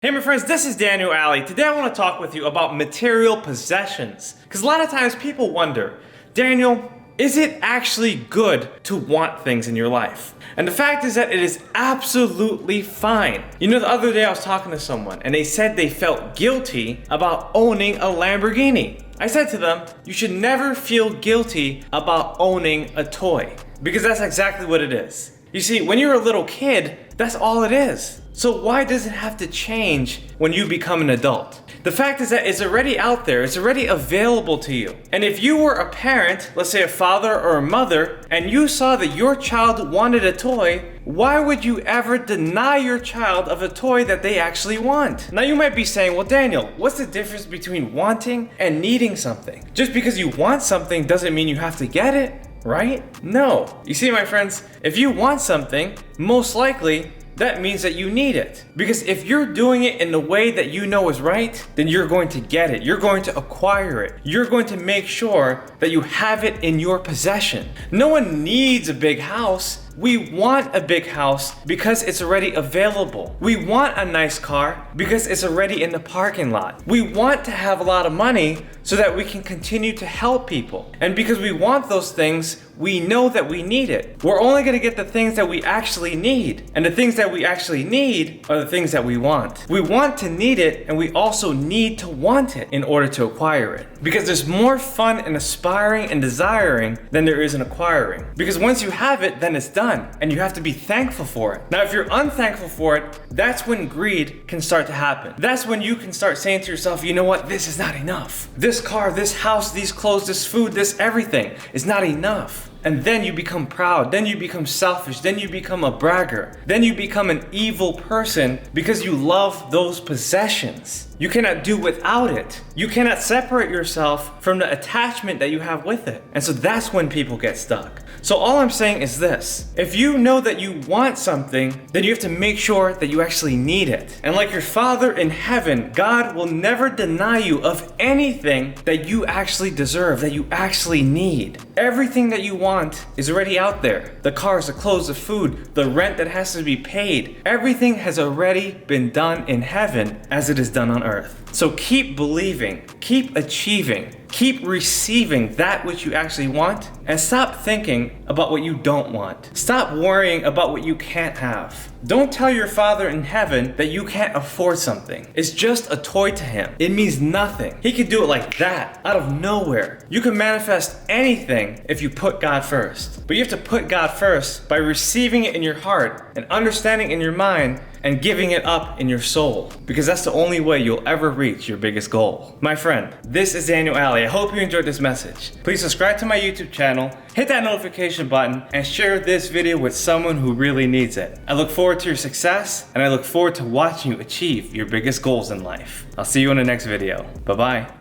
Hey my friends, this is Daniel Alley. Today I want to talk with you about material possessions. Because a lot of times people wonder, Daniel, is it actually good to want things in your life? And the fact is that it is absolutely fine. You know, the other day I was talking to someone and they said they felt guilty about owning a Lamborghini. I said to them, you should never feel guilty about owning a toy. Because that's exactly what it is. You see, when you're a little kid, that's all it is. So why does it have to change when you become an adult? The fact is that it's already out there, it's already available to you. And if you were a parent, let's say a father or a mother, and you saw that your child wanted a toy, why would you ever deny your child of a toy that they actually want? Now you might be saying, well Daniel, what's the difference between wanting and needing something? Just because you want something doesn't mean you have to get it, right? No. You see my friends, if you want something, most likely that means that you need it. Because if you're doing it in the way that you know is right, then you're going to get it. You're going to acquire it. You're going to make sure that you have it in your possession. No one needs a big house. We want a big house because it's already available. We want a nice car because it's already in the parking lot. We want to have a lot of money so that we can continue to help people. And because we want those things, we know that we need it. We're only going to get the things that we actually need. And the things that we actually need are the things that we want. We want to need it, and we also need to want it in order to acquire it. Because there's more fun in aspiring and desiring than there is in acquiring. Because once you have it, then it's done, and you have to be thankful for it. Now, if you're unthankful for it, that's when greed can start to happen. That's when you can start saying to yourself, you know what, this is not enough. This car, this house, these clothes, this food, this everything is not enough. And then you become proud, then you become selfish, then you become a bragger, then you become an evil person because you love those possessions. You cannot do without it. You cannot separate yourself from the attachment that you have with it. And so that's when people get stuck. So all I'm saying is this: if you know that you want something, then you have to make sure that you actually need it. And like your Father in heaven, God will never deny you of anything that you actually deserve, that you actually need. Everything that you want is already out there. The cars, the clothes, the food, the rent that has to be paid. Everything has already been done in heaven as it is done on earth. So keep believing, keep achieving, keep receiving that which you actually want, and stop thinking about what you don't want. Stop worrying about what you can't have. Don't tell your Father in heaven that you can't afford something. It's just a toy to him. It means nothing. He can do it like that, out of nowhere. You can manifest anything if you put God first. But you have to put God first by receiving it in your heart and understanding in your mind and giving it up in your soul, because that's the only way you'll ever reach your biggest goal. My friend, this is Daniel Alley. I hope you enjoyed this message. Please subscribe to my YouTube channel, hit that notification button, and share this video with someone who really needs it. I look forward to your success, and I look forward to watching you achieve your biggest goals in life. I'll see you in the next video. Bye-bye.